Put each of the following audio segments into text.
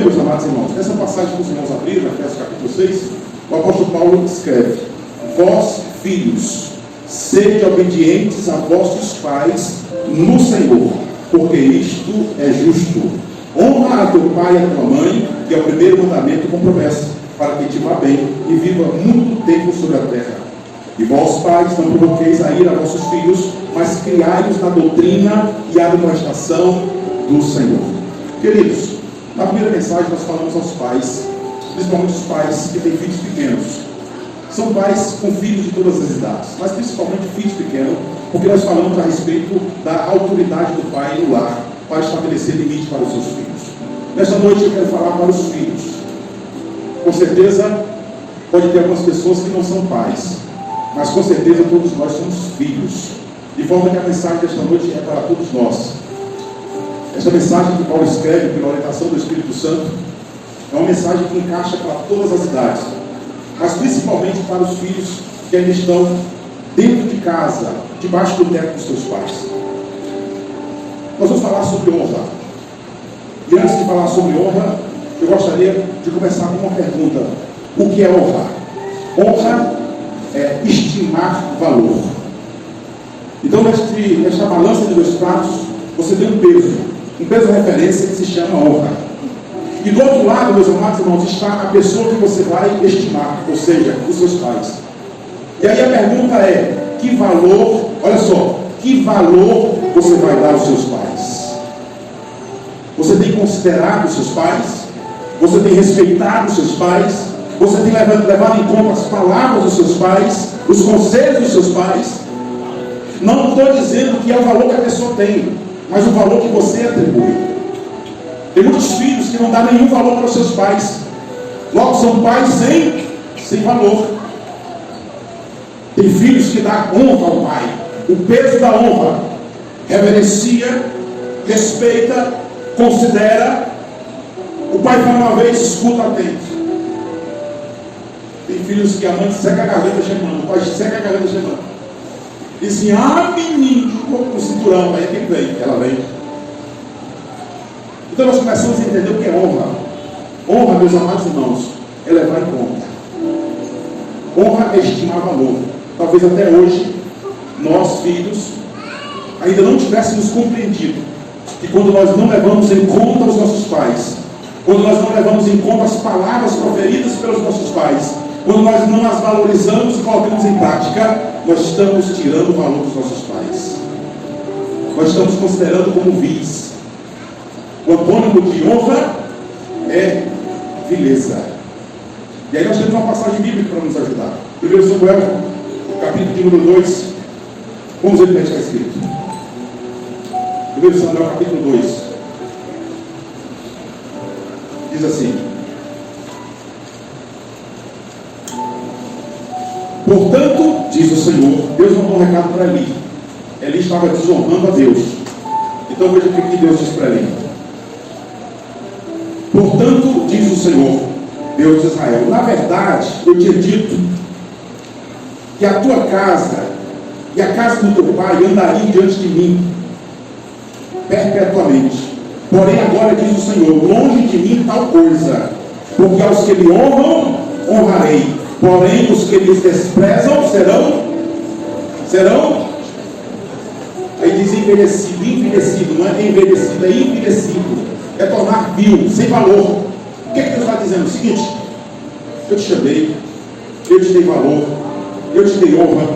bem, meus amados irmãos, nessa passagem que os irmãos abriram, Efésios capítulo 6, o apóstolo Paulo escreve: vós, filhos, sede obedientes a vossos pais no Senhor, porque isto é justo. Honra a teu pai e a tua mãe, que é o primeiro mandamento com promessa, para que te vá bem e viva muito tempo sobre a terra. E vós, pais, não provoqueis a ira a vossos filhos, mas criai-os na doutrina e admoestação do Senhor. Queridos, na primeira mensagem nós falamos aos pais, principalmente os pais que têm filhos pequenos. São pais com filhos de todas as idades, mas principalmente filhos pequenos, porque nós falamos a respeito da autoridade do pai no lar, para estabelecer limite para os seus filhos. Nesta noite eu quero falar para os filhos. Com certeza, pode ter algumas pessoas que não são pais, mas com certeza todos nós somos filhos. De forma que a mensagem desta noite é para todos nós. Esta mensagem que Paulo escreve pela orientação do Espírito Santo é uma mensagem que encaixa para todas as idades, mas principalmente para os filhos que ainda estão dentro de casa, debaixo do teto dos seus pais. Nós vamos falar sobre honra. E antes de falar sobre honra, eu gostaria de começar com uma pergunta: o que é honrar? Honra é estimar valor. Então, nesta balança de dois pratos, você tem um peso referência que se chama honra. E do outro lado, meus amados irmãos, está a pessoa que você vai estimar, ou seja, os seus pais. E aí a pergunta é: que valor, olha só, que valor você vai dar aos seus pais? Você tem considerado os seus pais? Você tem respeitado os seus pais? Você tem levado em conta as palavras dos seus pais? Os conselhos dos seus pais? Não estou dizendo que é o valor que a pessoa tem, mas o valor que você atribui. Tem muitos filhos que não dão nenhum valor para os seus pais. Logo são pais sem valor. Tem filhos que dão honra ao pai, o peso da honra, reverencia, respeita, considera. O pai fala uma vez, escuta atento. Tem filhos que a mãe seca a garganta chamando, o pai seca a garganta chamando. Diz assim: ah, menino, com o cinturão, aí quem vem? Ela vem. Então nós começamos a entender o que é honra. Honra, meus amados irmãos, é levar em conta. Honra é estimar valor. Talvez até hoje, nós, filhos, ainda não tivéssemos compreendido que quando nós não levamos em conta os nossos pais, quando nós não levamos em conta as palavras proferidas pelos nossos pais, quando nós não as valorizamos e colocamos em prática, nós estamos tirando o valor dos nossos pais. Nós estamos considerando como vis. O antônimo de honra é vileza. E aí nós temos uma passagem bíblica para nos ajudar. 1 Samuel, capítulo de número 2. Vamos ver o que está escrito. 1 Samuel, capítulo 2. Diz assim: portanto, diz o Senhor, Deus mandou um recado para Eli. Eli estava desonrando a Deus. Então veja o que Deus diz para Eli. Portanto, diz o Senhor, Deus de Israel, na verdade, eu tinha dito que a tua casa e a casa do teu pai andariam diante de mim perpetuamente. Porém agora diz o Senhor, longe de mim tal coisa, porque aos que me honram, honrarei, porém os que me desprezam serão, aí diz envelhecido, não é envelhecido, é envelhecido, é tornar vil, sem valor. O que é que Deus está dizendo? O seguinte: eu te chamei, eu te dei valor, eu te dei honra,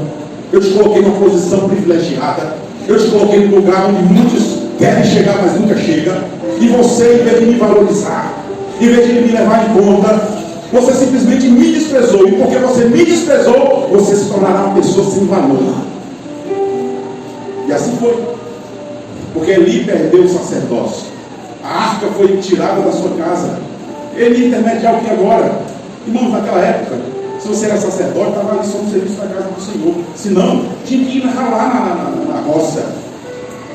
eu te coloquei numa posição privilegiada, eu te coloquei num lugar onde muitos querem chegar, mas nunca chegam, e você, em vez de me valorizar, em vez de me levar em conta, você simplesmente me desprezou, e porque você me desprezou, você se tornará uma pessoa sem valor. E assim foi, porque Eli perdeu o sacerdócio, a arca foi tirada da sua casa. Ele ia intermediar o que agora? Irmãos, naquela época, se você era sacerdote, estava ali só no serviço da casa do Senhor. Se não, tinha que ir ralar na roça,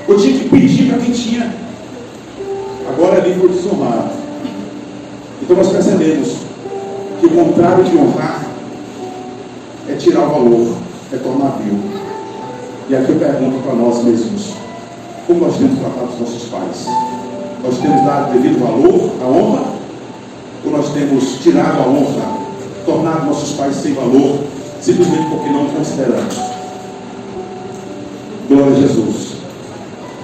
ou tinha que pedir para quem tinha. Agora ali foi desonrado. Então nós percebemos que o contrário de honrar é tirar o valor, é tornar vil. E aqui eu pergunto para nós mesmos: como nós temos tratado os nossos pais? Nós temos dado devido valor à honra? temos tirado a honra, tornado nossos pais sem valor, simplesmente porque não consideramos. Glória a Jesus.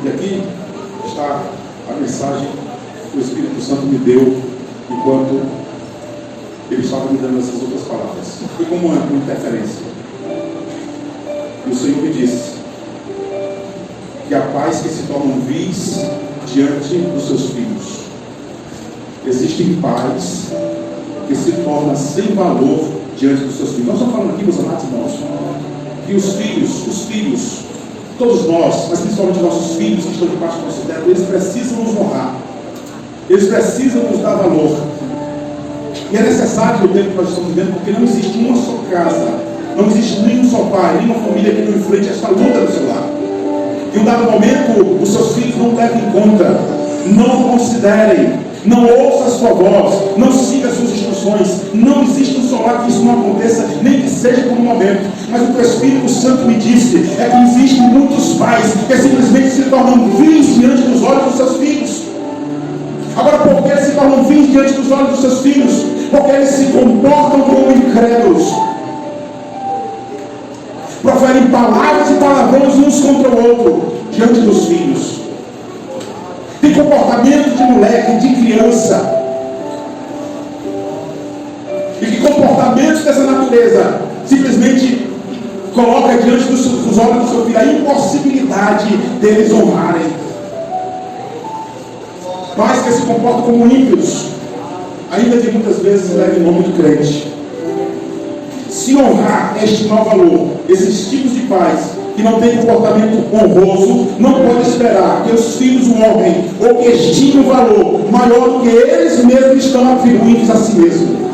E aqui está a mensagem que o Espírito Santo me deu enquanto ele estava me dando essas outras palavras. Foi como uma interferência. E o Senhor me disse que há pais que se tornam vis diante dos seus filhos. Existem pais que se tornam sem valor diante dos seus filhos. Nós estamos falando aqui, meus amados irmãos, que os filhos, todos nós, mas principalmente nossos filhos que estão debaixo do nosso teto, eles precisam nos honrar. Eles precisam nos dar valor. E é necessário no tempo que nós estamos vivendo, porque não existe uma só casa, não existe nenhum só pai, nenhuma família que não enfrente esta luta no seu lar. Em um dado momento, os seus filhos não levem em conta, não considerem, não ouça a sua voz, não siga as suas instruções. Não existe um só lar que isso não aconteça, nem que seja por um momento. Mas o que o Espírito Santo me disse é que existem muitos pais que simplesmente se tornam vis diante dos olhos dos seus filhos. Agora, por que se tornam vis diante dos olhos dos seus filhos? Porque eles se comportam como incrédulos, proferem palavras e palavrões uns contra o outro diante dos filhos. Tem comportamento de moleque, de criança. E que comportamentos dessa natureza simplesmente coloca diante dos olhos do seu filho a impossibilidade deles honrarem. Pais que se comportam como ímpios, ainda que muitas vezes levem o nome de crente. Se honrar é estimar o valor. Esses tipos de pais que não têm comportamento honroso não podem esperar que os filhos o honrem ou que estimem o valor maior do que eles mesmos estão atribuindo a si mesmos.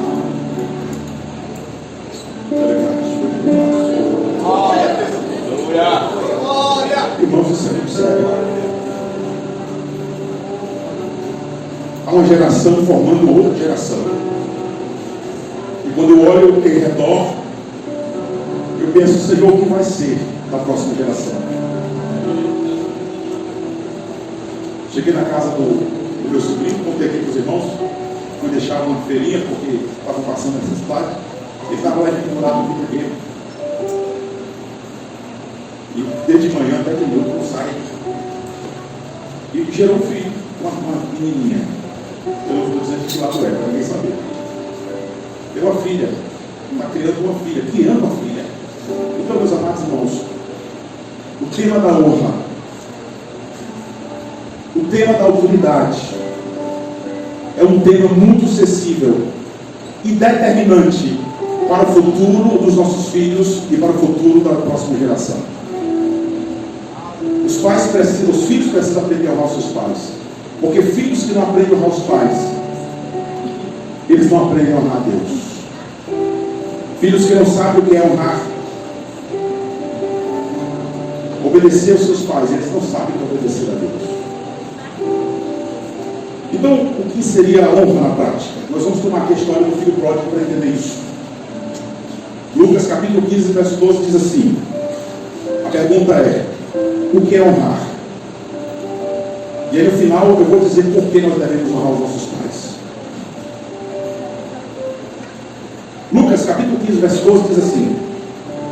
Irmãos, isso é muito sério. Há uma geração formando uma outra geração. E quando eu olho em redor, eu penso, Senhor, o que vai ser da próxima geração? Cheguei na casa do meu sobrinho, contei aqui para os irmãos, fui deixar uma feirinha porque estava passando necessidade. Ele estava lá pendurado no videogame. E desde manhã até de noite não sai. E gerou um filho, uma menininha. Eu não estou dizendo que lado é, para ninguém saber. Deu uma filha, uma criança, uma filha, que ama a filha. Então, meus amados irmãos, o tema da honra, o tema da autoridade, é um tema muito sensível e determinante para o futuro dos nossos filhos e para o futuro da próxima geração. Os filhos precisam aprender a honrar os seus pais. Porque filhos que não aprendem a honrar os pais, eles não aprendem a honrar a Deus. Filhos que não sabem o que é honrar, obedecer aos seus pais, eles não sabem o que é obedecer a Deus. Então, o que seria a honra na prática? Nós vamos tomar aqui a história do filho pródigo para entender isso. Lucas capítulo 15, verso 12 diz assim: a pergunta é: o que é honrar? E aí no final eu vou dizer por que nós devemos honrar os nossos pais. Lucas capítulo 15, verso 12 diz assim: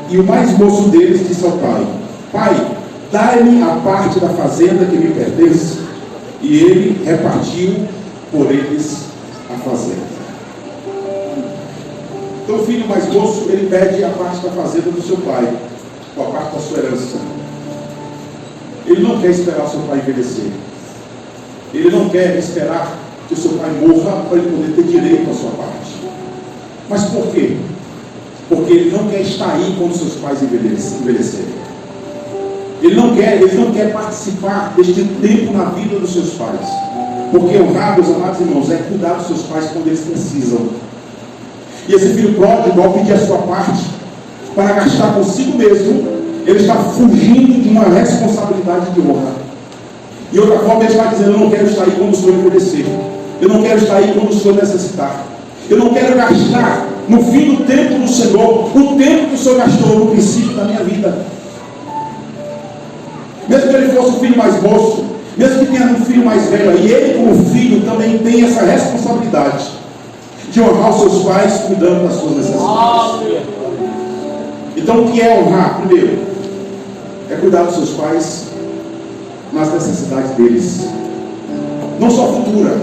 e o mais moço deles disse ao pai: Pai, dai-me a parte da fazenda que me pertence. E ele repartiu por eles a fazenda. Então o filho mais moço, ele pede a parte da fazenda do seu pai, ou a parte da sua herança. Ele não quer esperar o seu pai envelhecer. Ele não quer esperar que o seu pai morra para ele poder ter direito à sua parte. Mas por quê? Porque ele não quer estar aí quando seus pais envelhecerem. Ele não quer participar deste tempo na vida dos seus pais. Porque honrar, meus amados irmãos, é cuidar dos seus pais quando eles precisam. E esse filho pródigo, ao pedir a sua parte para gastar consigo mesmo, ele está fugindo de uma responsabilidade de honra. E outra forma, ele está dizendo: eu não quero estar aí quando o Senhor envelhecer. Eu não quero estar aí quando o Senhor necessitar. Eu não quero gastar no fim do tempo do Senhor o tempo que o Senhor gastou no princípio da minha vida. Mesmo que ele fosse o filho mais moço, mesmo que tenha um filho mais velho, e ele como filho também tem essa responsabilidade de honrar os seus pais cuidando das suas necessidades. Então, o que é honrar? Primeiro, é cuidar dos seus pais nas necessidades deles, não só futura.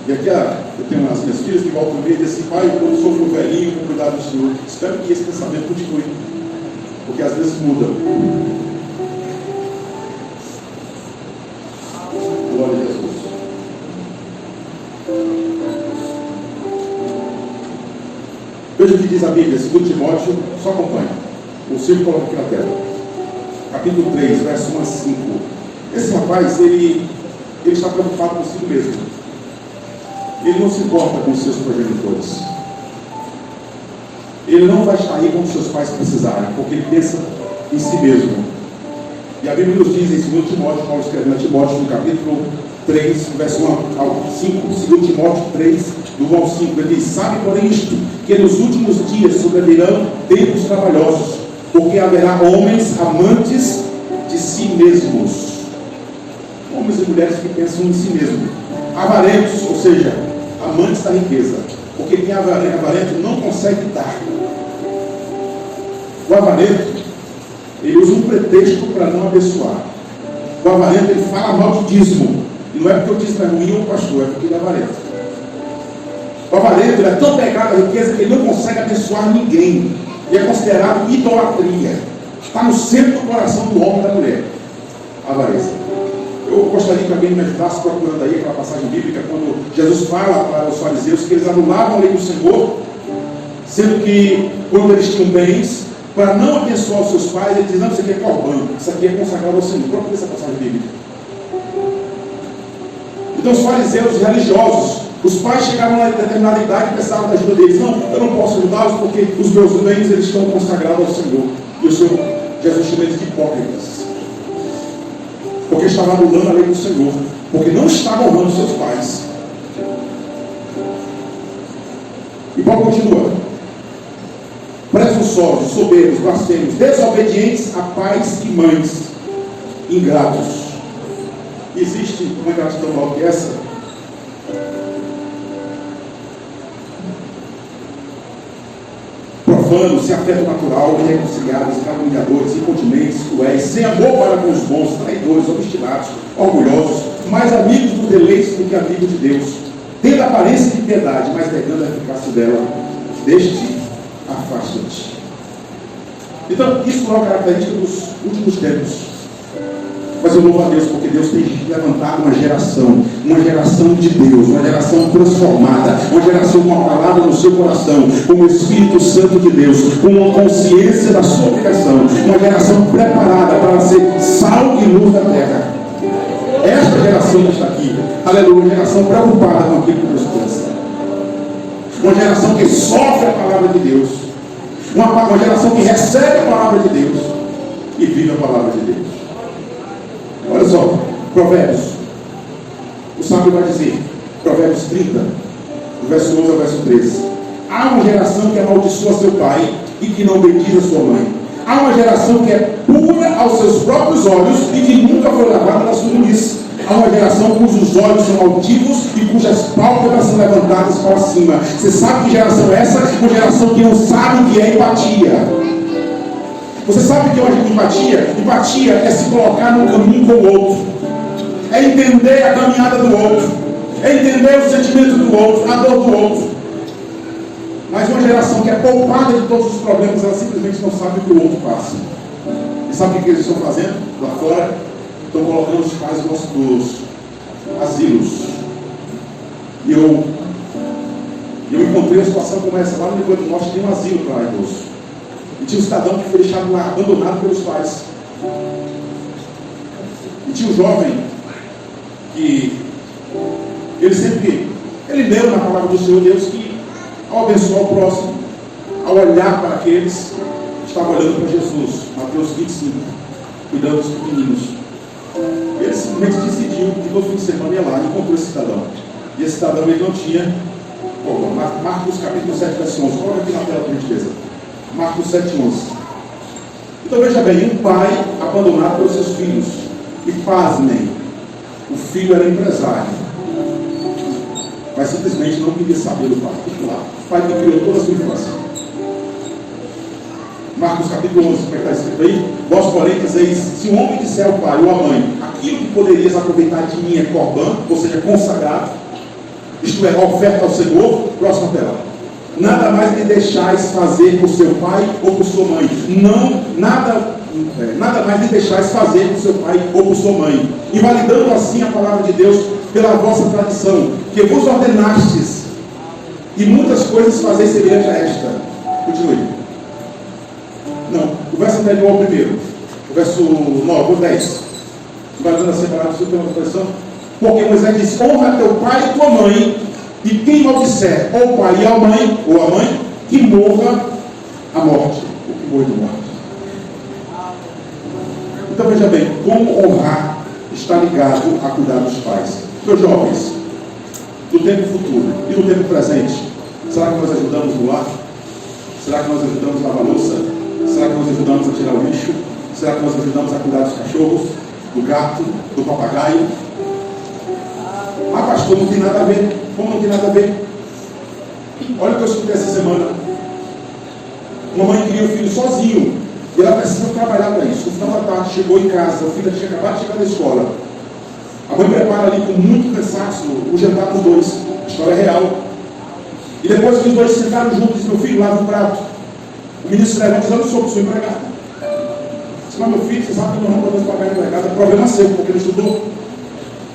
E aqui eu tenho as minhas filhas que voltam no meio e dizem assim: pai, quando eu sou velhinho, vou cuidar do Senhor. Espero que esse pensamento continue, porque às vezes muda. Glória a Jesus. Veja o que diz a Bíblia, 2 Timóteo, só acompanha. O Silvio coloca aqui na tela. Capítulo 3, verso 1 a 5. Esse rapaz, ele está preocupado consigo mesmo. Ele não se importa com os seus progenitores. Ele não vai estar aí quando seus pais precisarem, porque ele pensa em si mesmo. E a Bíblia nos diz em 2 Timóteo, Paulo escrevendo a Timóteo, no capítulo 3, verso 1 ao 5, 2 Timóteo 3, do 1 ao 5, ele diz: sabe, porém, isto, que nos últimos dias sobrevirão tempos trabalhosos, porque haverá homens amantes de si mesmos, homens e mulheres que pensam em si mesmos, avarentos, ou seja, amantes da riqueza, porque quem é avarento não consegue dar. O avarento, ele usa um pretexto para não abençoar. O avarento, ele fala mal de dízimo, e não é porque o dízimo é ruim ou pastor, é porque ele é avarento. O avarento, ele é tão pegado à riqueza que ele não consegue abençoar ninguém, e é considerado idolatria. Está no centro do coração do homem e da mulher, a avareza. Eu gostaria que alguém me ajudasse procurando aí aquela passagem bíblica, quando Jesus fala para os fariseus que eles anulavam a lei do Senhor, sendo que quando eles tinham bens, para não abençoar os seus pais, ele diz: não, isso aqui é corban, isso aqui é consagrado ao Senhor. Procure essa passagem bíblica. Então os fariseus religiosos, os pais chegavam a determinada idade e precisavam da ajuda deles. Não, eu não posso ajudá-los porque os meus bens eles estão consagrados ao Senhor. E o Senhor, Jesus chama eles de hipócritas, porque estava anulando a lei do Senhor, porque não estava honrando seus pais. E Paulo continua: presunçosos, soberbos, blasfemos, desobedientes a pais e mães, ingratos. Existe uma ingratidão maior que essa? Profanos, sem afeto natural, irreconciliáveis, caluniadores, incontinentes, cruéis, sem amor para com os bons, traidores, obstinados, orgulhosos, mais amigos dos deleites do que amigos de Deus, tendo aparência de piedade, mas negando a eficácia dela. Deste afasta-te. Então, isso não é uma característica dos últimos tempos. Mas eu louvo a Deus, porque Deus tem levantado uma geração de Deus, uma geração transformada, uma geração com a palavra no seu coração, com o Espírito Santo de Deus, com uma consciência da sua obrigação, uma geração preparada para ser sal e luz da terra. Esta geração que está aqui, aleluia, uma geração preocupada com aquilo que Deus pensa, uma geração que sofre a palavra de Deus, uma geração que recebe a palavra de Deus e vive a palavra de Deus. Olha só, Provérbios, o sábio vai dizer, Provérbios 30, do verso 11 ao verso 13: há uma geração que amaldiçoa seu pai e que não bendiz a sua mãe. Há uma geração que é pura aos seus próprios olhos e que nunca foi lavada na sua imundície. Há uma geração cujos olhos são altivos e cujas pálpebras são levantadas para cima. Você sabe que geração é essa? Uma geração que não sabe o que é empatia. Você sabe o que é empatia? Empatia é se colocar no caminho com o outro, é entender a caminhada do outro, é entender os sentimentos do outro, a dor do outro. Mas uma geração que é poupada de todos os problemas, ela simplesmente não sabe o que o outro passa. E sabe o que eles estão fazendo lá fora? Estão colocando os pais dos asilos. E eu encontrei uma situação como essa lá no Rio Grande do Norte. Tem um asilo para idoso. E tinha um cidadão que foi deixado lá, abandonado pelos pais. E tinha um jovem que ele leu na palavra do Senhor Deus que, ao abençoar o próximo, ao olhar para aqueles, estava olhando para Jesus, Mateus 25, cuidando dos pequeninos. Ele simplesmente decidiu que todo fim de semana ia lá e encontrou esse cidadão. E esse cidadão ele não tinha. Marcos capítulo 7, verso 11. Coloca aqui na tela, por gentileza. Marcos 7, 11. Então veja bem, um pai abandonado pelos seus filhos. E pasmem, o filho era empresário. mas simplesmente não queria saber do pai. Lá, o pai que criou toda a sua infância. Marcos capítulo 11, como é que está escrito aí? Vós, porém, dizeis: se o homem disser ao pai ou à mãe, aquilo que poderias aproveitar de mim é corbã, ou seja, consagrado, isto é, oferta ao Senhor, próxima tela. Nada mais lhe deixais fazer por seu pai ou por sua mãe. Nada mais lhe deixais fazer por seu pai ou por sua mãe, invalidando assim a palavra de Deus pela vossa tradição, que vos ordenastes, e muitas coisas fazeis semelhante a esta. Continue. Não, o verso anterior ao primeiro, o verso 9, o 10. Invalidando assim a palavra de Deus pela vossa tradição, porque Moisés disse: honra teu pai e tua mãe, e quem maldisser ou o pai e a mãe, ou a mãe, que morra a morte, ou que morra de morte. Então veja bem, como honrar está ligado a cuidar dos pais. Meus jovens, do tempo futuro e do tempo presente, será que nós ajudamos no lar? Será que nós ajudamos a lavar a louça? Será que nós ajudamos a tirar o lixo? Será que nós ajudamos a cuidar dos cachorros, do gato, do papagaio? Ah, pastor, não tem nada a ver. Como não tem nada a ver? Olha o que eu escutei essa semana. Uma mãe cria o filho sozinho e ela precisa trabalhar para isso. No final da tarde, chegou em casa, o filho tinha acabado de chegar da escola. A mãe prepara ali com muito cansaço o jantar dos dois. A história é real. E depois que os dois sentaram juntos, meu filho lava o prato. O menino se levanta dizendo: eu sou empregado. Disse: mas meu filho, você sabe que eu não podemos pagar empregado. É problema seu, porque ele estudou.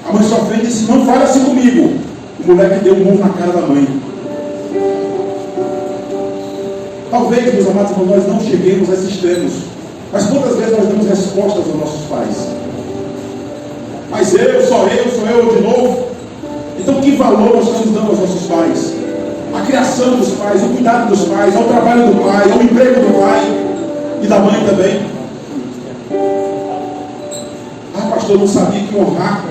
A mãe só fez e disse: não fale assim comigo. O moleque deu um murro na cara da mãe. Talvez, meus amados irmãos, nós não cheguemos a esses extremos. Mas quantas vezes nós damos respostas aos nossos pais? Mas sou eu de novo. Então que valor nós estamos dando aos nossos pais? A criação dos pais, o cuidado dos pais, ao trabalho do pai, ao emprego do pai e da mãe também. Ah, pastor, eu não sabia que honrar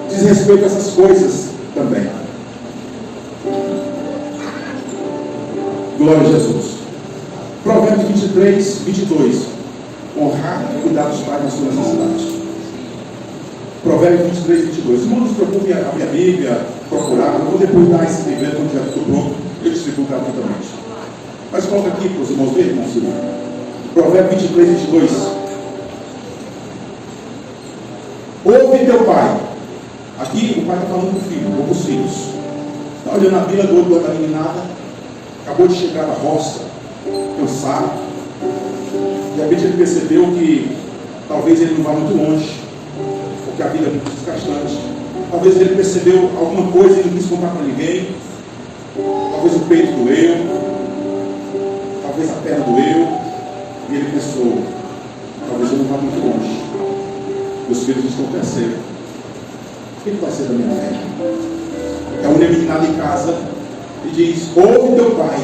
diz respeito a essas coisas também. Glória a Jesus. Provérbios 23, 22. Honrar e cuidar dos pais na sua necessidade. Provérbios 23, 22. Não nos preocupe a minha Bíblia, procurar. Eu vou depois dar esse livro quando já estou pronto. Eu distribuo gratuitamente. Mas coloca aqui para os irmãos verem, irmãos. Provérbios 23, 22. Ouve teu pai. Aqui o pai está falando com o filho, ou com os filhos. Está olhando a Bíblia do outro, da meninada. Acabou de chegar na roça, cansado. De repente ele percebeu que talvez ele não vá muito longe, porque a vida é muito desgastante. Talvez ele percebeu alguma coisa e não quis contar para ninguém. Talvez o peito doeu, talvez a perna doeu, e ele pensou: talvez eu não vá muito longe. Meus filhos estão crescendo. O que vai ser da minha vida? É um meninado em casa e diz: ouve teu pai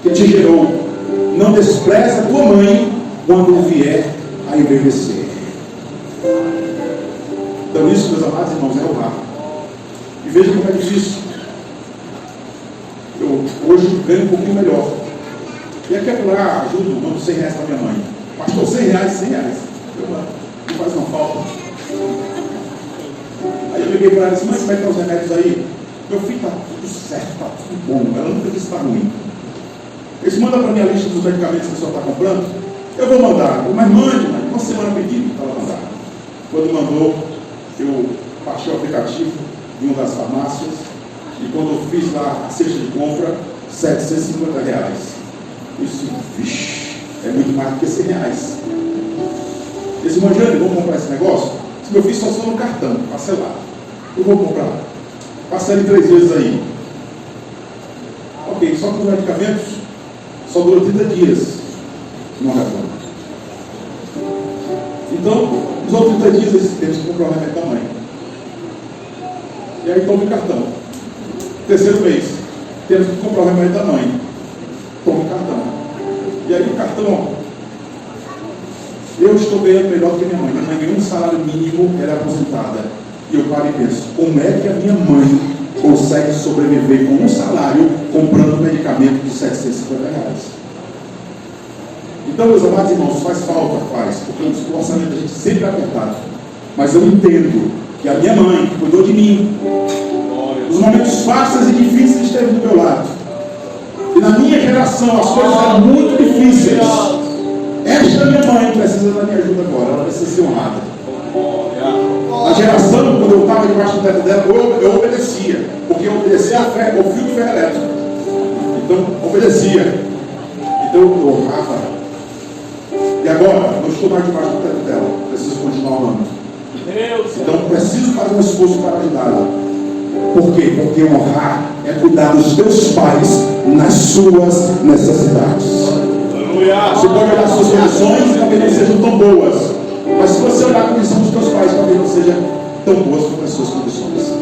que te gerou, não despreza a tua mãe quando vier a envelhecer. Então isso, meus amados irmãos, é honrar. E veja como é difícil. Eu hoje ganho um pouquinho melhor. E aqui lá ajudo, mando 100 reais para minha mãe. Pastor, 100 reais, 100 reais. Não faz uma falta. Aí eu liguei para ela e disse: mãe, como é que estão os remédios aí? Meu filho, está tudo certo, está tudo bom. Ela nunca disse que está ruim. Eles mandam para mim a lista dos medicamentos que a senhora está comprando. Eu vou mandar. Mas mande, uma semana pedindo para ela mandar. Quando mandou, eu baixei o aplicativo de uma das farmácias. E quando eu fiz lá a cesta de compra, R$750. Isso, vixe, é muito mais do que R$100. Eles disse: Jânio, vamos comprar esse negócio? Se meu filho só no cartão, parcelado. Eu vou comprar. Passei 3 vezes aí. Ok, só que os medicamentos só duram 30 dias. Não retorna. Então, nos outros 30 dias, eles têm que comprar o remédio da mãe. E aí toma o cartão. 3º mês, temos que comprar o remédio da mãe. Toma o cartão. E aí o cartão, eu estou ganhando melhor do que minha mãe. Minha mãe ganhou um salário mínimo, ela é aposentada. E eu paro e penso: como é que a minha mãe consegue sobreviver com um salário comprando medicamento de R$750? Então, meus amados irmãos, faz falta, porque o orçamento da gente sempre é apertado. Mas eu entendo que a minha mãe, que cuidou de mim. Os momentos fáceis e difíceis esteve do meu lado. E na minha geração as coisas eram muito difíceis. Esta minha mãe precisa da minha ajuda agora, ela precisa ser honrada. Na geração, quando eu estava debaixo do teto dela, eu obedecia, porque eu obedecia a fé, o fio de ferro elétrico. Então, obedecia. Então, eu honrava. E agora, eu estou mais debaixo do teto dela, preciso continuar honrando. Então, preciso fazer um esforço para ajudá-la. Por quê? Porque honrar é cuidar dos teus pais nas suas necessidades. Você pode olhar as suas condições e talvez não sejam tão boas, mas se você olhar a condição dos teus pais, talvez não seja tão boas como as suas condições.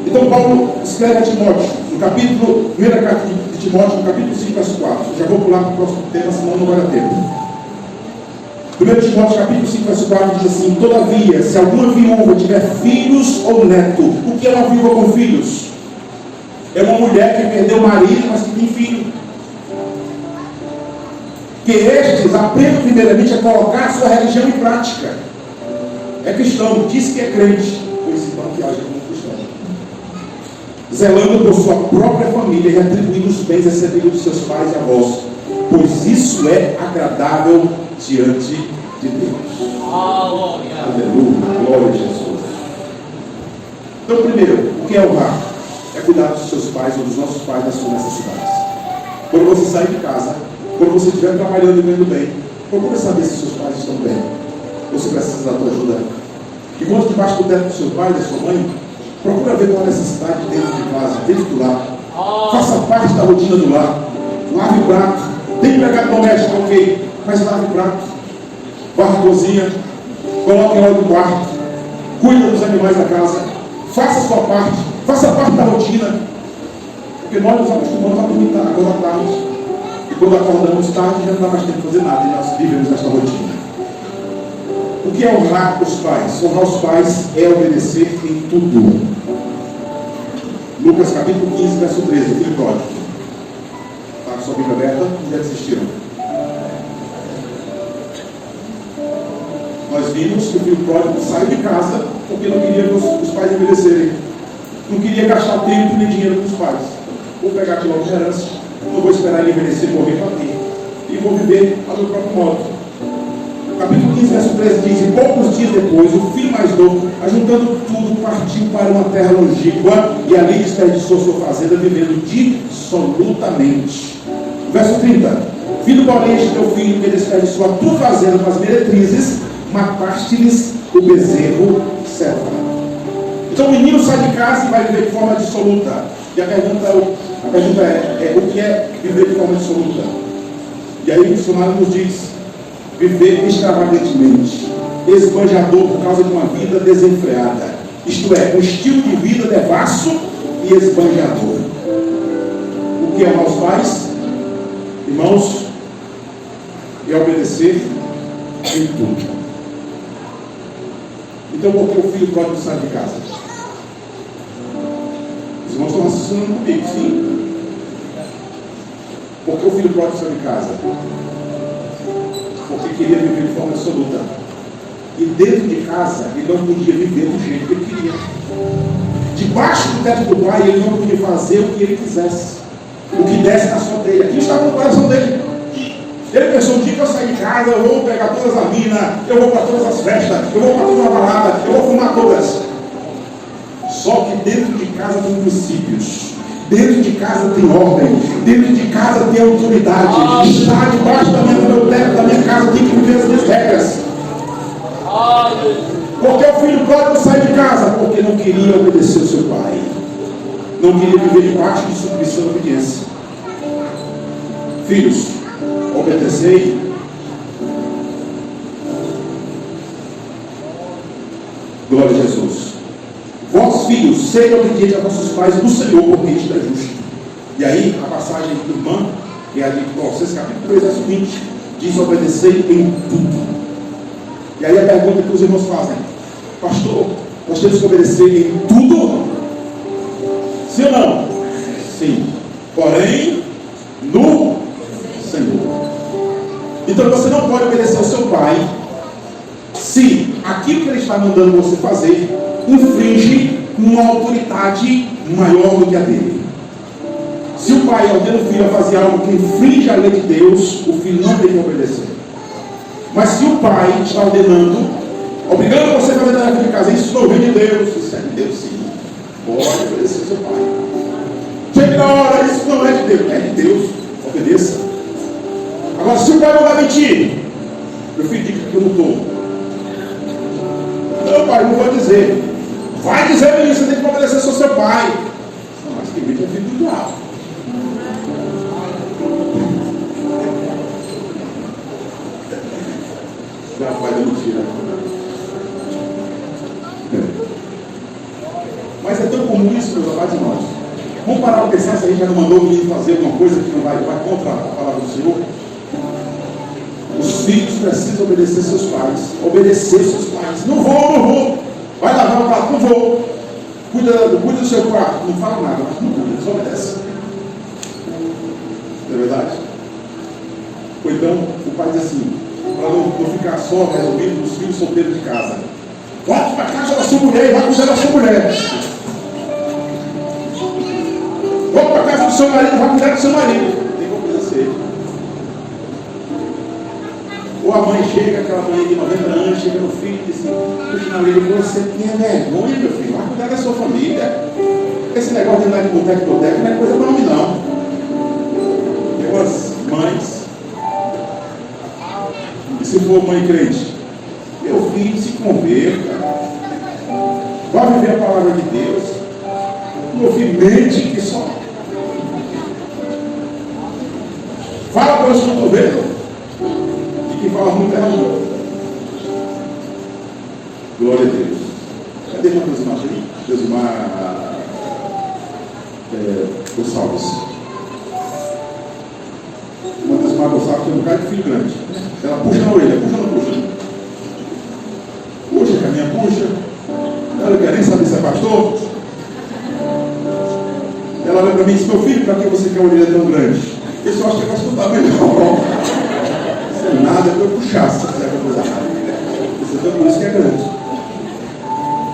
Então Paulo escreve a Timóteo, no capítulo, primeira carta de Timóteo, no capítulo 5, verso 4. Eu já vou pular para o próximo tema, senão não vai dar tempo. 1 Timóteo, capítulo 5, verso 4 diz assim: todavia, se alguma viúva tiver filhos ou neto, o que é uma viúva com filhos? É uma mulher que perdeu o marido, mas que tem filho. Que estes aprendam primeiramente a colocar a sua religião em prática. É cristão, diz que é crente, pois então que age como cristão. Zelando por sua própria família e atribuindo os bens recebidos dos seus pais e avós, pois isso é agradável diante de Deus. Aleluia, glória a Jesus. Então, primeiro, o que é honrar? É cuidar dos seus pais ou dos nossos pais nas suas necessidades. Quando você sair de casa, quando você estiver trabalhando e ganhando bem, procura saber se seus pais estão bem. Você precisa da tua ajuda. E quando debaixo do teto do seu pai e da sua mãe, procura ver qual a necessidade dentro de casa, dentro do lar. Faça parte da rotina do lar. Lave o prato. Tem empregado doméstico, ok, mas lave o prato. Varra a cozinha. Coloque em ordem do quarto. Cuida dos animais da casa. Faça a sua parte. Faça parte da rotina. Porque nós nos acostumamos a dormir agora tarde. E quando acordamos tarde, já não dá mais tempo de fazer nada. E nós vivemos nesta rotina. O que é honrar os pais? Honrar os pais é obedecer em tudo. Lucas capítulo 15, verso 13, filho pródigo. Está com sua Bíblia aberta? Já desistiram. Nós vimos que o filho pródigo saiu de casa porque não queria que os pais envelhecerem. Não queria gastar tempo nem dinheiro com os pais. Vou pegar aqui logo de herança, não vou esperar ele envelhecer e morrer para mim. E vou viver a meu próprio modo. Capítulo 15, verso 13 diz: e poucos dias depois, o filho mais novo, ajuntando tudo, partiu para uma terra longínqua e ali desperdiçou sua fazenda, vivendo dissolutamente. Verso 30: filho, porém, este teu filho que desperdiçou a tua fazenda com as meretrizes, mataste-lhes o bezerro cevado. Então o menino sai de casa e vai viver de forma dissoluta. E a pergunta é o que é viver de forma dissoluta? E aí o dicionário nos diz: viver extravagantemente, esbanjador por causa de uma vida desenfreada. Isto é, um estilo de vida devasso e esbanjador. O que é honrar os pais? Irmãos, é obedecer em tudo. Então, por que o filho pródigo sai de casa? Os irmãos estão raciocinando comigo, sim? Por que o filho pródigo sai de casa? Porque queria viver de forma absoluta. E dentro de casa, ele não podia viver do jeito que ele queria. Debaixo do teto do pai, ele não podia fazer o que ele quisesse. O que desce na sua telha. Aquilo estava no coração dele. Ele pensou: um dia que eu sair de casa, eu vou pegar todas as minas, eu vou para todas as festas, eu vou para toda a balada, eu vou fumar todas. Só que dentro de casa tem princípios. Dentro de casa tem ordem, dentro de casa tem autoridade. Está debaixo do meu teto da minha casa, tem que viver as minhas regras. Porque o filho pródigo sai de casa? Porque não queria obedecer ao seu pai. Não queria viver debaixo de submissão e obediência. Filhos, obedecei. Glória a Jesus. Vós, filhos, sejam obedientes a vossos pais no Senhor, porque isto é justo. E aí, a passagem irmã, que é a de Colossenses capítulo 3, verso 20, diz: obedecei em tudo. E aí a pergunta que os irmãos fazem: pastor, nós temos que obedecer em tudo? Sim ou não? Sim. Porém, no Senhor. Então você não pode obedecer ao seu pai se aquilo que ele está mandando você fazer infringe uma autoridade maior do que a dele. Se o pai ordena o filho a fazer algo que infringe a lei de Deus, o filho não tem que obedecer. Mas se o pai está ordenando, obrigando você a fazer tarefa de casa, isso não vem de Deus, isso é de Deus sim, pode obedecer ao seu pai. Chega na hora, isso não é de Deus, é de Deus, obedeça. Agora, se o pai mandar mentir, meu filho, diga que eu não estou. Não, pai, não vou dizer. Vai dizer isso, você tem que obedecer ao seu pai. Não, mas que mente é filho do diabo. Já pai da mentira. Mas é tão comum isso, meus amados irmãos. Vamos parar para pensar se a gente já não mandou o menino fazer alguma coisa que não vai contra a palavra do Senhor. Os filhos precisam obedecer seus pais. Obedecer seus pais. Não vou. Vai lavar o prato, não vou. Cuida do seu quarto. Não fala nada, mas não cuida, só obedece. Não é verdade? Ou então o pai diz assim, para não ficar só resolvido dos filhos solteiros de casa. Volte para casa da sua mulher e vai cuidar da sua mulher. Volte para casa do seu marido e vai cuidar do seu marido. Tem como obedecer. Ou a mãe chega, aquela mãe de 90 anos, chega no filho e diz assim, puxa, marido, você tem vergonha, meu filho, vai cuidar da sua família. Esse negócio de andar de boteco não é coisa para homem, não. Tem umas mães, e se for mãe crente, meu filho, se converta, vai viver a palavra de Deus, meu filho, mente que só. Fala pelos cotovelos. Que fala muito é amor. Glória a Deus. Cadê uma Deusmar aí? Deusmar Gonçalves. Uma Deusmar Gonçalves tem um cara de filho grande. Ela puxa na orelha, puxa ou não puxa? Puxa, caminha, puxa. Ela não quer nem saber se é pastor. Ela olha para mim e diz, meu filho, para que você quer a orelha tão grande? Eu só acho que vai escutar melhor. Nada para eu puxar se você fizer a coisa errada. Você por isso que é grande.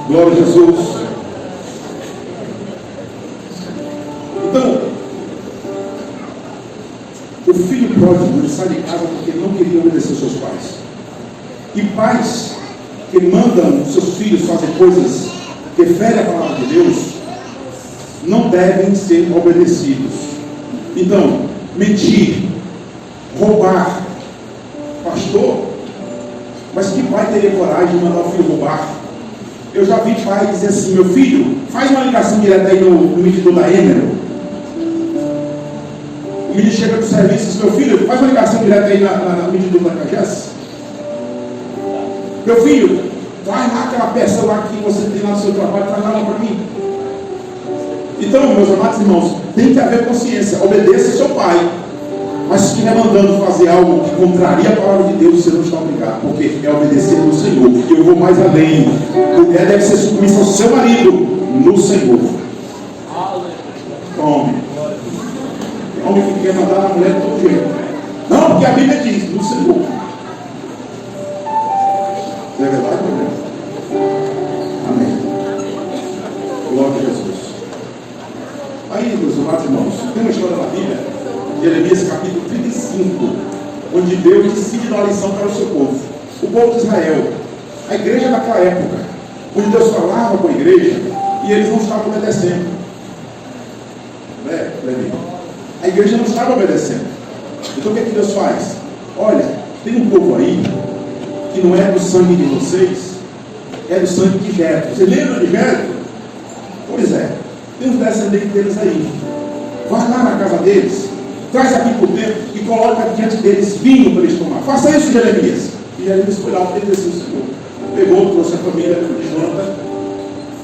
Glória a Jesus. Então, o filho pródigo, ele sai de casa porque ele não queria obedecer aos seus pais. E pais que mandam seus filhos fazer coisas que ferem a palavra de Deus, não devem ser obedecidos. Então, mentir, roubar, pastor, mas que pai teria coragem de mandar o filho roubar? Eu já vi pai dizer assim, meu filho, faz uma ligação direta aí no medidor da Emerald. O menino chega do serviço e diz, meu filho, faz uma ligação direta aí no medidor da Cagés. Meu filho, vai lá aquela peça lá que você tem lá no seu trabalho, traz lá para mim. Então, meus amados irmãos, tem que haver consciência, obedeça ao seu pai. Mas se estiver mandando fazer algo que contraria a palavra de Deus, você não está obrigado, porque é obedecer no Senhor. Eu vou mais além. Mulher deve ser submissa ao seu marido no Senhor. Homem que quer mandar a mulher de todo jeito. Não, porque a Bíblia diz, no Senhor. Não é verdade, meu Deus? Amém. Glória a Jesus. Aí, meus amados irmãos, tem uma história na Bíblia, Jeremias capítulo 35, onde Deus decide dar uma lição para o seu povo, o povo de Israel, a igreja daquela época, onde Deus falava com a igreja e eles não estavam obedecendo. A igreja não estava obedecendo. Então o que é que Deus faz? Olha, tem um povo aí que não é do sangue de vocês, é do sangue de Jetro. Você lembra de Jetro? Pois é, tem uns descendentes deles aí. Vai lá na casa deles, traz aqui por dentro e coloca diante deles vinho para eles tomar. Faça isso, Jeremias. E Jeremias foi lá, obedeceu o Senhor. Pegou, trouxe a família de Jonathan,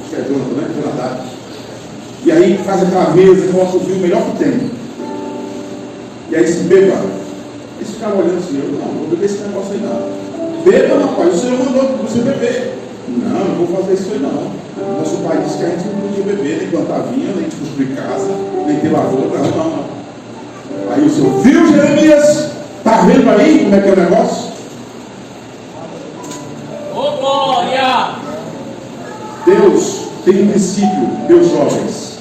acho que é Jonathan, né? Jonathan. E aí faz aquela mesa, coloca o vinho melhor que tem. E aí disse, beba. Eles ficaram olhando assim, eu não vou beber esse negócio aí não. Beba, rapaz, o Senhor mandou você beber. Não vou fazer isso aí não. Nosso pai disse que a gente não podia beber, nem plantar vinho, nem construir casa, nem ter lavoura, não. Aí o Senhor, viu, Jeremias? Está vendo aí como é que é o negócio? Tem um princípio, meus jovens.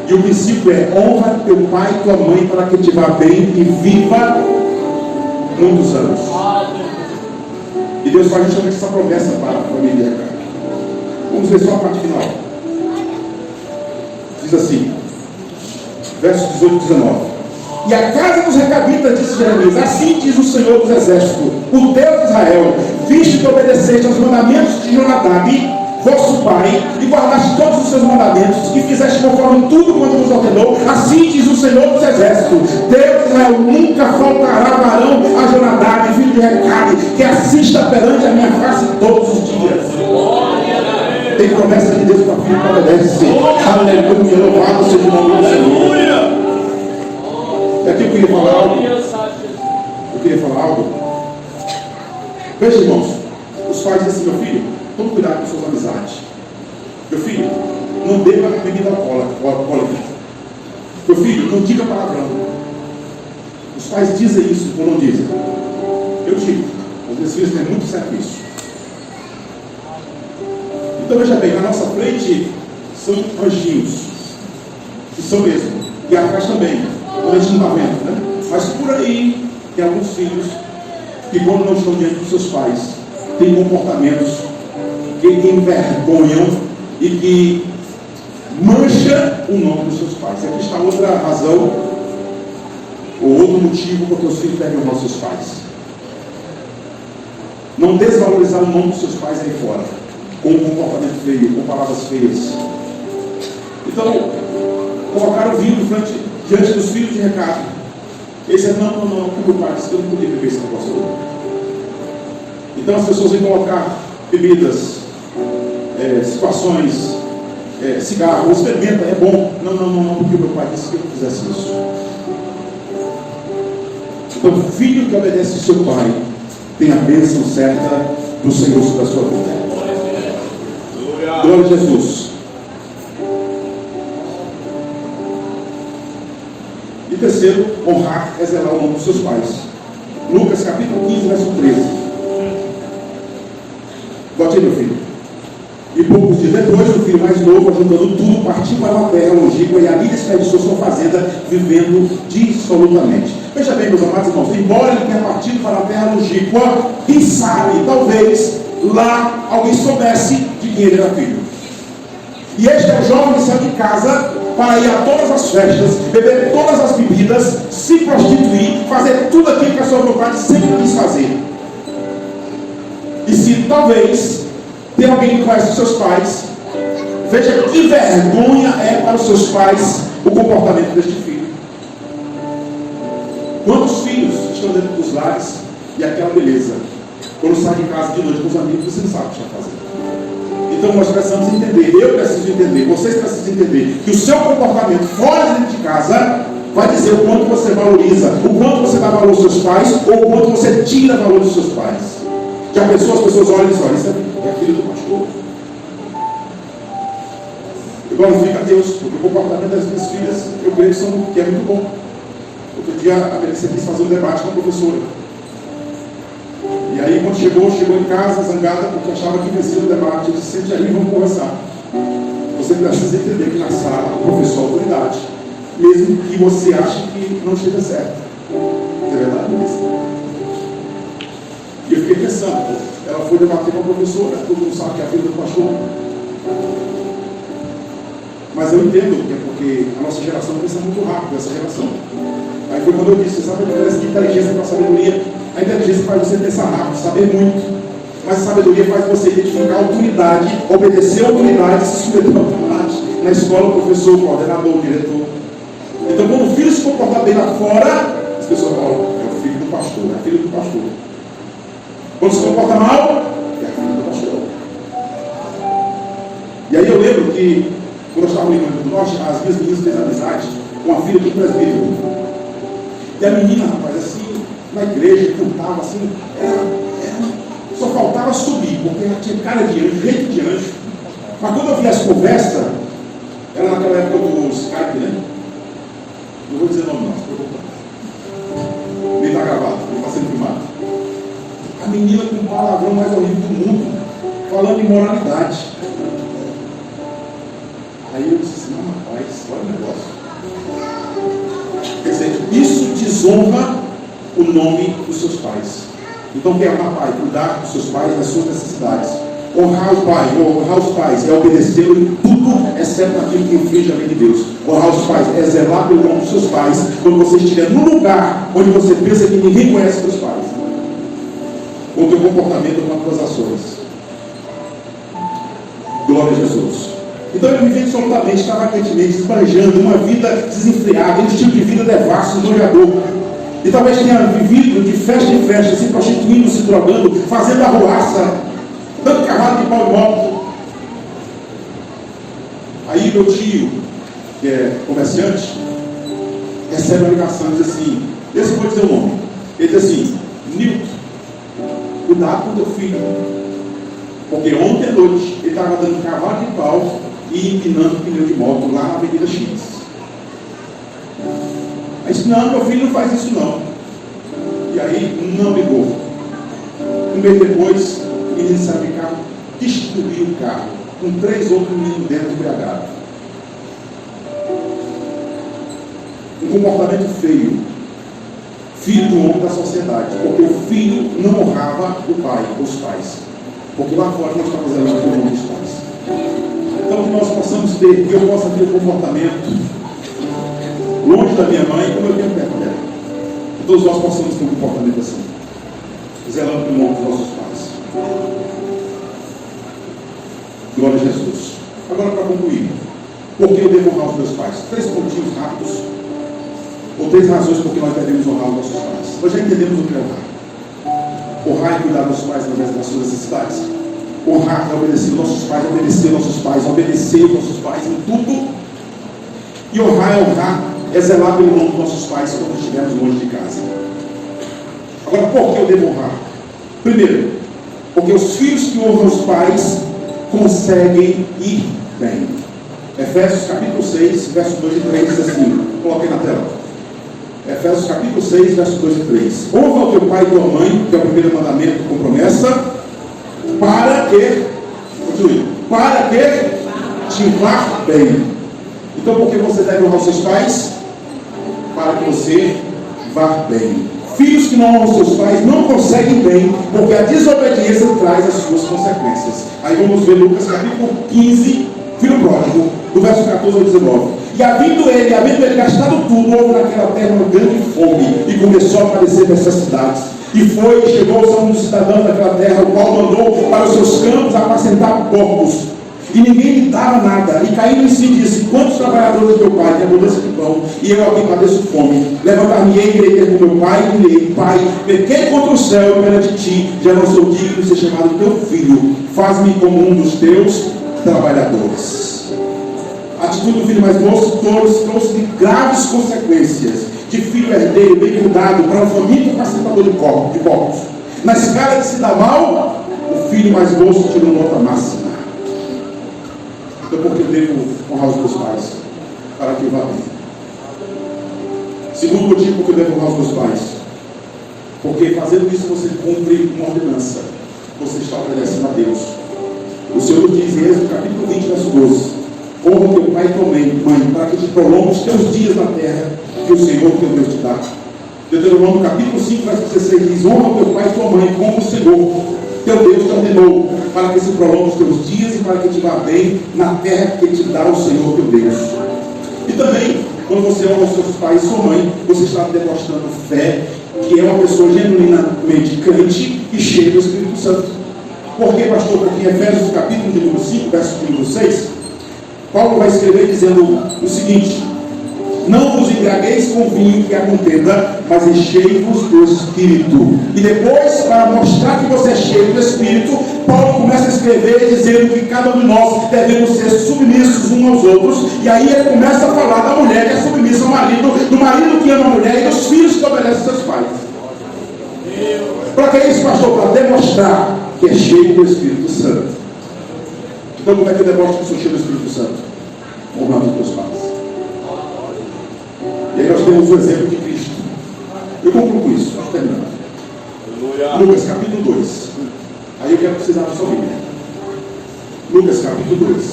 E o princípio é: honra teu pai e tua mãe para que te vá bem e viva muitos anos. E Deus faz justamente essa promessa para a família. Vamos ver só a parte final. Diz assim, versos 18 e 19: e a casa dos recabitas, disse Jeremias, assim diz o Senhor dos Exércitos, o Deus de Israel, visto que obedeceste aos mandamentos de Jonadab, vosso pai, e guardaste todos os seus mandamentos, e fizeste conforme tudo quanto nos ordenou, assim diz o Senhor dos Exércitos, Deus de Israel, nunca faltará varão a Jonadab, filho de Recabe, que assista perante a minha face todos os dias. Tem promessa de Deus para a filha que obedece. Aleluia, louvado seja o nome do Senhor. E aqui eu queria falar algo. Veja, irmãos, os pais dizem assim: meu filho, tome cuidado com suas amizades. Meu filho, não beba bebida alcoólica. Meu filho, não diga palavrão. Os pais dizem isso ou não dizem? Eu digo, os meus filhos têm muito certo isso. Então veja bem, na nossa frente são anjinhos, que são mesmo, e atrás também, quando a gente não está vendo, né? Mas por aí tem alguns filhos que, quando não estão diante dos seus pais, têm comportamentos que envergonham e que mancham o nome dos seus pais. E aqui está outra razão, ou outro motivo porque os filhos devem honrar os seus pais. Não desvalorizar o nome dos seus pais aí fora, com um comportamento feio, com palavras feias. Então, colocaram o vinho diante dos filhos de Recabe. Ele disse: não, porque o pai disse que eu não podia beber esse negócio. Então as pessoas vêm colocar bebidas, situações, cigarro, experimenta, é bom. Não, porque meu pai disse que eu não fizesse isso. Então, filho que obedece ao seu pai tem a bênção certa do Senhor sobre a sua vida. Glória a Jesus. E terceiro, honrar é zelar o nome dos seus pais. Lucas capítulo 15, verso 13. Bote aí, meu filho. E poucos dias depois, o filho mais novo, ajudando tudo, partiu para uma terra longínqua e ali desperdiçou sua fazenda, vivendo dissolutamente. Veja bem, meus amados irmãos, embora ele tenha partido para a terra longínqua, quem sabe, talvez, lá alguém soubesse de quem ele era filho. E este é o jovem que saiu de casa para ir a todas as festas, beber todas as bebidas, se prostituir, fazer tudo aquilo que a sua vontade sempre quis fazer. E se talvez tem alguém que conhece os seus pais, veja que vergonha é para os seus pais o comportamento deste filho. Quantos filhos estão dentro dos lares e aquela beleza? Quando sai de casa de noite com os amigos, você não sabe o que está fazendo. Então nós precisamos entender, eu preciso entender, vocês precisam entender que o seu comportamento fora dentro de casa vai dizer o quanto você valoriza, o quanto você dá valor aos seus pais, ou o quanto você tira valor dos seus pais. Já pensou, as pessoas olham e dizem: olha, isso é filho do pastor. Eu glorifico a Deus, porque o comportamento das minhas filhas, eu creio que é muito bom. Outro dia a Melissa quis fazer um debate com a professora. E aí quando chegou em casa zangada porque achava que vencia o debate. Eu disse: sente aí, vamos conversar. Você precisa entender que na sala o professor é autoridade, mesmo que você ache que não esteja certo. É verdade isso? E eu fiquei pensando, ela foi debater com a professora, todo mundo sabe que é a filha do pastor. Mas eu entendo que é porque a nossa geração pensa muito rápido, essa geração. Aí foi quando eu disse: você sabe a diferença de inteligência para a sabedoria? A inteligência faz você pensar rápido, saber muito. Mas a sabedoria faz você identificar a autoridade, obedecer a autoridade e se submeter à autoridade. Na escola, o professor, o coordenador, o diretor. Então, quando o filho se comporta bem lá fora, as pessoas falam: é o filho do pastor, é a filha do pastor. Quando se comporta mal, é a filha do pastor. E aí eu lembro que, quando eu estava no Rio Grande do Norte, as minhas meninas fizeram amizade com a filha do presbítero. E a menina, rapaz, assim, na igreja, cantava assim, só faltava subir, porque ela tinha cara de anjo, jeito de anjo. Mas quando eu vi as conversas, era naquela época do Skype, né? Não vou dizer o nome, não, se preocupa. Nem está gravado, nem está sendo filmado. A menina com o palavrão mais horrível do mundo, falando em moralidade. desonra o nome dos seus pais. Então, quer amar pai, cuidar dos seus pais, das suas necessidades. Honrar o pai, honrar os pais é obedecê-lo em tudo, exceto naquilo que infringe a lei de Deus. Honrar os pais é zelar pelo nome dos seus pais quando você estiver num lugar onde você pensa que ninguém conhece seus pais. Com o teu comportamento ou com as tuas ações. Glória a Jesus. Então ele vivia absolutamente, extravagantemente, esbanjando uma vida desenfreada, um estilo de vida devasso, noiador. E talvez tenha vivido de festa em festa, se prostituindo, se drogando, fazendo arruaça, dando cavalo de pau e moto. Aí meu tio, que é comerciante, recebe uma ligação e diz assim, esse eu vou dizer o nome. Ele diz assim, Nilton, cuidado com teu filho. Porque ontem à noite ele estava dando cavalo de pau e empinando pneu de moto lá na Avenida X. Aí disse, não, meu filho não faz isso não. E aí não ligou. Um mês depois, o menino saiu de carro, destruiu o carro, com 3 outros meninos dentro embriagados. Um comportamento feio. Filho do homem da sociedade, porque o filho não honrava o pai, os pais. Porque lá fora nós estamos zelando pelo nome dos pais. Então que nós possamos ter, que eu possa ter o comportamento longe da minha mãe, como eu tenho perto dela. Que todos nós possamos ter um comportamento assim, zelando pelo nome dos nossos pais. Glória a Jesus. Agora, para concluir, por que eu devo honrar os meus pais? 3 pontinhos rápidos, ou 3 razões por que nós devemos honrar os nossos pais. Nós já entendemos o que é honrar. Honrar e cuidar dos pais das suas necessidades. Honrar é obedecer os nossos pais, obedecer os nossos pais em tudo. E honrar é zelar pelo nome dos nossos pais quando estivermos longe de casa. Agora, por que eu devo honrar? Primeiro, porque os filhos que honram os pais conseguem ir bem. Efésios capítulo 6, verso 2 e 3 diz assim, coloquei na tela. Efésios capítulo 6, verso 2 e 3. Honra o teu pai e tua mãe, que é o primeiro mandamento com promessa, para que te vá bem. Então, por que você deve honrar os seus pais? Para que você vá bem. Filhos que não honram seus pais não conseguem bem, porque a desobediência traz as suas consequências. Aí vamos ver Lucas capítulo 15, filho pródigo, do verso 14 ao 19. E havendo ele gastado tudo, houve naquela terra uma grande fome, e começou a padecer necessidades. E chegou-se a um dos cidadãos daquela terra, o qual mandou para os seus campos apacentar porcos. E ninguém lhe dava nada. E caindo em si disse, quantos trabalhadores do meu pai têm abundância de pão, e eu aqui padeço fome. Levantar-me-ei, irei ter com meu pai, e direi, Pai, pequei contra o céu perante ti, já não sou digno de ser chamado teu filho. Faz-me como um dos teus trabalhadores. A atitude do filho mais moço trouxe graves consequências. De filho herdeiro, bem cuidado, para um faminto apacentador de corpos. Na escala de se dar mal, o filho mais moço tirou nota máxima. Então, porque eu devo honrar os meus pais? Para que eu vá bem. Segundo motivo, porque eu devo honrar os meus pais. Porque fazendo isso você cumpre uma ordenança. Você está obedecendo a Deus. O Senhor diz em Êxodo capítulo 20, verso 12. Honra teu pai e tua mãe, para que te prolongue os teus dias na terra que o Senhor teu Deus te dá. Deuteronômio capítulo 5, verso 16 diz, honra teu pai e tua mãe, como o Senhor teu Deus te ordenou, para que se prolongue os teus dias e para que te vá bem na terra que te dá o Senhor teu Deus. E também, quando você honra os seus pais e sua mãe, você está demonstrando fé, que é uma pessoa genuinamente crente e cheia do Espírito Santo. Por quê, pastor? Porque em Efésios capítulo de número 5, verso de número 6, Paulo vai escrever dizendo o seguinte: não vos embriagueis com vinho que há contenda, mas enchei-vos do Espírito. E depois, para mostrar que você é cheio do Espírito, Paulo começa a escrever dizendo que cada um de nós devemos ser submissos uns aos outros. E aí ele começa a falar da mulher que é submissa ao marido, do marido que ama a mulher e dos filhos que obedecem aos seus pais. Para que isso, pastor? Para demonstrar que é cheio do Espírito Santo. Então, como é que eu demonstro que sou cheio do Espírito Santo? Honrando os meus pais. E aí nós temos o exemplo de Cristo. Eu concluo com isso, estou terminando. Lucas capítulo 2. Aí eu quero precisar da sua Bíblia. Lucas capítulo 2.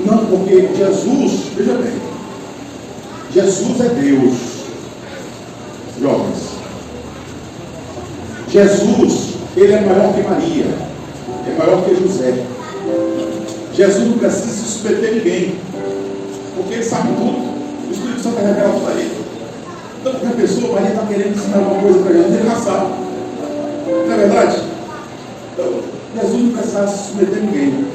Não, porque Jesus, veja bem, Jesus é Deus. Jovens, Jesus, ele é maior que Maria, é maior que José. Jesus não precisa se submeter a ninguém, porque ele sabe tudo. O Espírito Santo revela tudo a ele. Então, qualquer pessoa, Maria está querendo ensinar alguma coisa para Jesus, ele já sabe. Não é verdade? Então, Jesus não precisa se submeter a ninguém.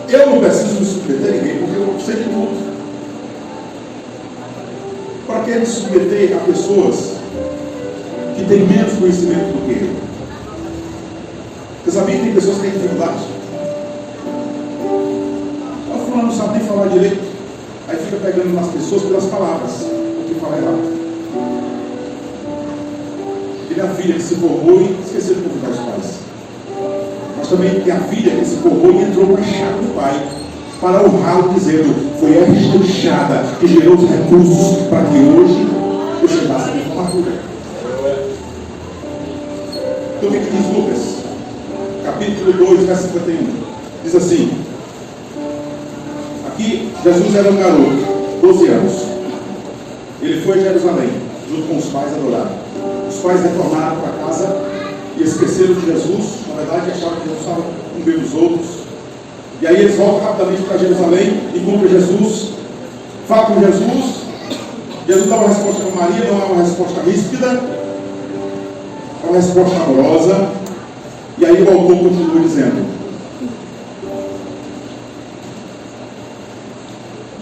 Eu não preciso me submeter a ninguém, porque eu sei de tudo. Para que me submeter a pessoas que têm menos conhecimento do que eu? Você sabia que tem pessoas que têm dificuldade? O fulano não sabe nem falar direito. Aí fica pegando nas pessoas pelas palavras, o que fala errado. E minha filha que se formou e esqueceu de convidar os pais. Mas também tem a filha que se formou e entrou para a chave do pai, para honrá-lo, dizendo: foi esta enxada que gerou os recursos para que hoje eu chegasse à minha formatura. Então o que diz Lucas? Capítulo 2, verso 51. Diz assim: aqui Jesus era um garoto, 12 anos. Ele foi a Jerusalém, junto com os pais, adorar. Os pais retornaram para casa e esqueceram de Jesus. Na verdade, achavam que Jesus estava com meio dos outros. E aí eles voltam rapidamente para Jerusalém, encontram Jesus, falam com Jesus. Jesus dá uma resposta com Maria, não é uma resposta ríspida, é uma resposta amorosa. E aí o autor continua dizendo: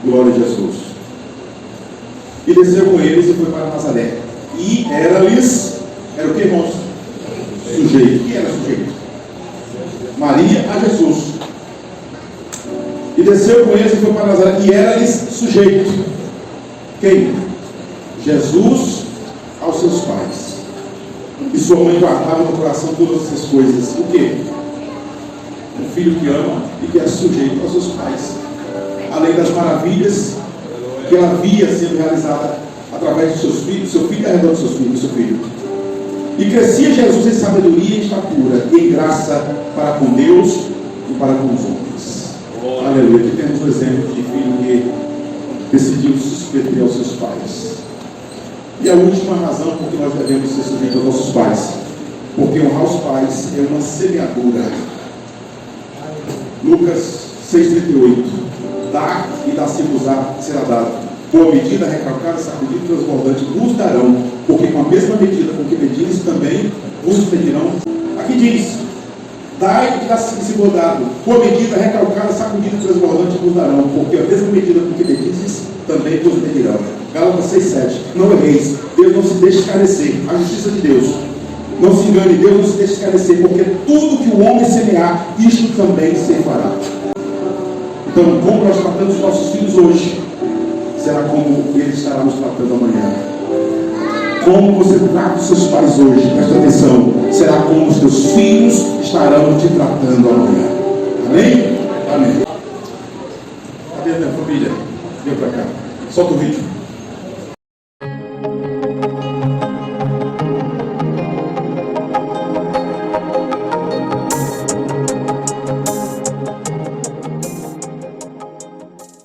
glória a Jesus. E desceu com eles e foi para Nazaré. E era-lhes, era o que, irmãos? Sujeito. Quem era sujeito? Maria a Jesus. E desceu com eles e foi para Nazaré. E era-lhes sujeito. Quem? Jesus aos seus pais. E sua mãe guardava no coração todas essas coisas. O quê? Um filho que ama e que é sujeito aos seus pais. Além das maravilhas que ela via sendo realizada através dos seus filhos, seu filho ao redor dos seus filhos, seu filho. E crescia Jesus em sabedoria e estatura, e em graça para com Deus e para com os homens. Aleluia. Aqui temos um exemplo de filho que decidiu se submeter aos seus pais. E a última razão por que nós devemos ser sujeitos aos nossos pais, porque honrar os pais é uma semeadura. Lucas 6,38. Dar e dar-se-vos-á será dado. Boa medida, recalcada, sacudida e transbordante vos darão, porque com a mesma medida com que medires também vos medirão. Aqui diz: dai e dá-se-vos dado. Boa medida, recalcada, sacudida e transbordante vos darão, porque a mesma medida com que medires também vos medirão. Gálatas 6,7. Não erreis, Deus não se deixa esclarecer. A justiça de Deus. Não se engane, Deus não se deixa esclarecer, porque tudo que o homem semear, isto também se fará. Então, como nós tratamos os nossos filhos hoje, será como ele estará nos tratando amanhã. Como você trata os seus pais hoje, presta atenção, será como os teus filhos estarão te tratando amanhã. Amém? Amém. Cadê a minha família? Vem para cá. Solta o vídeo.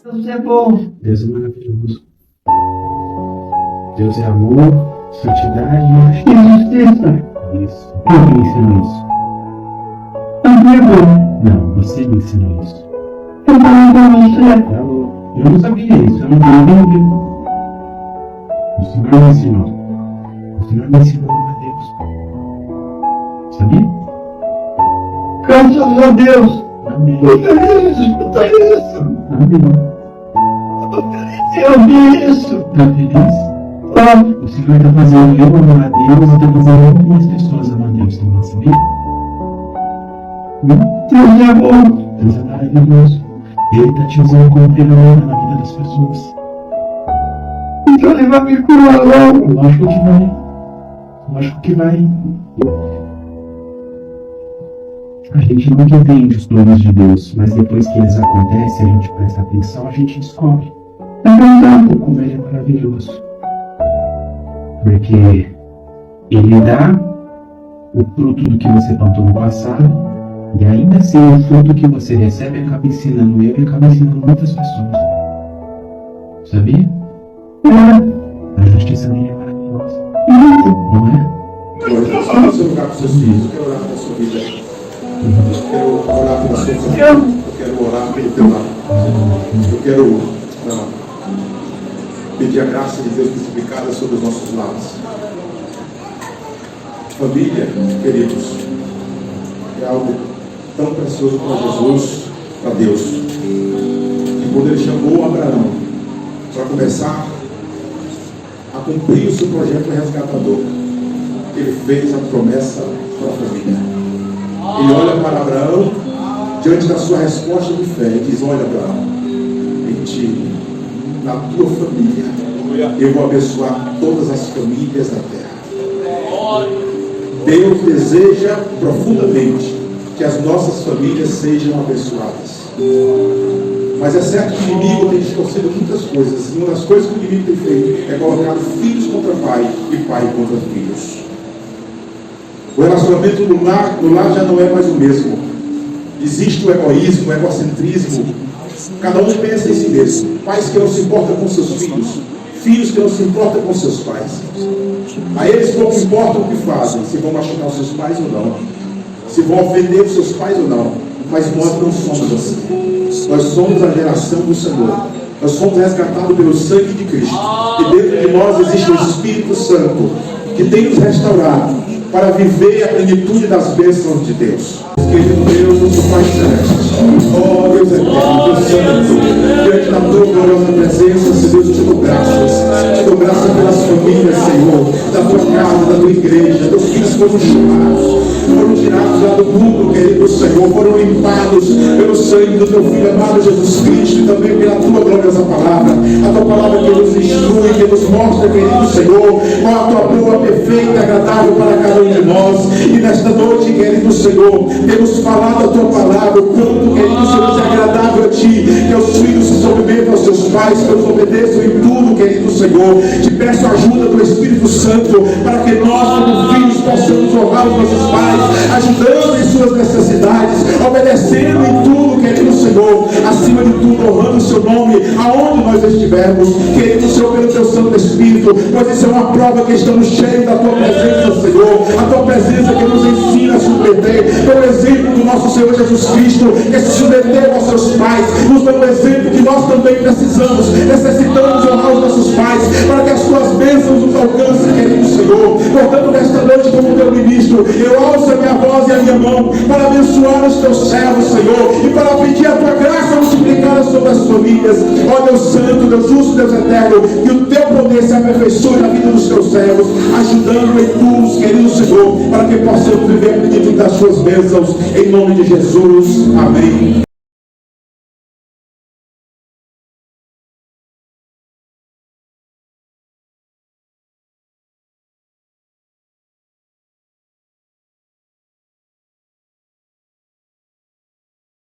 Deus é bom. Deus é maravilhoso. Deus é amor, santidade e justiça. Isso. Quem me ensinou isso? Não, você me ensinou isso. Eu falei pra você. Falou. Eu não sabia isso, eu não entendi. O Senhor me ensinou. O Senhor me ensinou a amar Deus. Sabia? Graças a Deus. Amém. Eu queria escutar isso. Amém. Eu vi isso. Está feliz? O Senhor está fazendo eu amar a Deus e está fazendo muitas pessoas amar a Deus também, sabia? Deus é bom. Deus é maravilhoso. Ele está te usando como ferramenta na vida das pessoas. Então ele vai me curar logo. Lógico que vai. Lógico que vai. A gente nunca entende os planos de Deus, mas depois que eles acontecem, a gente presta atenção, a gente descobre. É verdade, como ele é maravilhoso. Porque ele dá o fruto do que você plantou no passado, e ainda assim o fruto que você recebe acaba ensinando eu e acaba ensinando muitas pessoas. Sabia? A justiça dele é maravilhosa. Não é? Glória a Deus. Você orar por seus filhos. Eu quero orar pela sua vida. Eu quero orar pela sua família. Eu quero orar pelo teu lar. Eu quero pedir a graça de Deus multiplicada sobre os nossos lares. Família, queridos, é algo tão precioso para Jesus, para Deus, que quando Ele chamou Abraão para começar a cumprir o seu projeto resgatador, Ele fez a promessa para a família. Ele olha para Abraão diante da sua resposta de fé e diz: olha, Abraão, em ti, na tua família, eu vou abençoar todas as famílias da terra. Deus deseja profundamente que as nossas famílias sejam abençoadas. Mas é certo que o inimigo tem distorcido muitas coisas. E uma das coisas que o inimigo tem feito é colocar filhos contra pai e pai contra filhos. O relacionamento no lar já não é mais o mesmo. Existe o egoísmo, o egocentrismo. Cada um pensa em si mesmo. Pais que não se importam com seus filhos. Filhos que não se importam com seus pais. A eles pouco importa o que fazem, se vão machucar os seus pais ou não, se vão ofender os seus pais ou não. Mas nós não somos assim. Nós somos a geração do Senhor. Nós somos resgatados pelo sangue de Cristo. E dentro de nós existe o Espírito Santo, que tem nos restaurado para viver a plenitude das bênçãos de Deus. Querido Deus, nosso Pai Celeste, ó Deus eterno, Deus Santo, diante da tua gloriosa presença, Deus, te dou graças. Te dou graças pelas famílias, Senhor, da tua casa, da tua igreja. Teus filhos foram chamados, foram tirados lá do mundo, querido Senhor, foram limpados pelo sangue do teu Filho amado Jesus Cristo e também pela tua gloriosa palavra. A tua palavra que nos instrui, que nos mostra, querido Senhor, qual a tua boa, perfeita e agradável para cada um de nós. E nesta noite, querido Senhor, temos falado a tua palavra, o quanto, querido Senhor, é agradável a ti, que os filhos se submetam aos seus pais, que os obedeçam em tudo, querido Senhor. Te peço a ajuda do Espírito Santo, para que nós, como filhos, possamos honrar os nossos pais, ajudando em suas necessidades, obedecendo em tudo, querido Senhor, acima de tudo, honrando o seu nome, aonde nós estivermos, querido Senhor, pelo teu Santo Espírito, pois isso é uma prova que estamos cheios da tua presença, Senhor, a tua presença que nos ensina a submeter, pelo exemplo do nosso Senhor Jesus Cristo, que se submeteu aos seus pais, nos dando o exemplo que nós também necessitamos honrar os nossos pais, para que as tuas bênçãos nos alcancem, querido Senhor. Portanto, nesta noite, como teu ministro, eu alço a minha voz e a minha mão para abençoar os teus servos, Senhor, e para pedir a tua graça multiplicada sobre as famílias. Ó Deus Santo, Deus justo, Deus eterno, que o teu poder se aperfeiçoe na vida dos teus servos, ajudando em tudo, querido Senhor, para que possamos viver a plenitude das suas bênçãos, em nome de Jesus. Amém.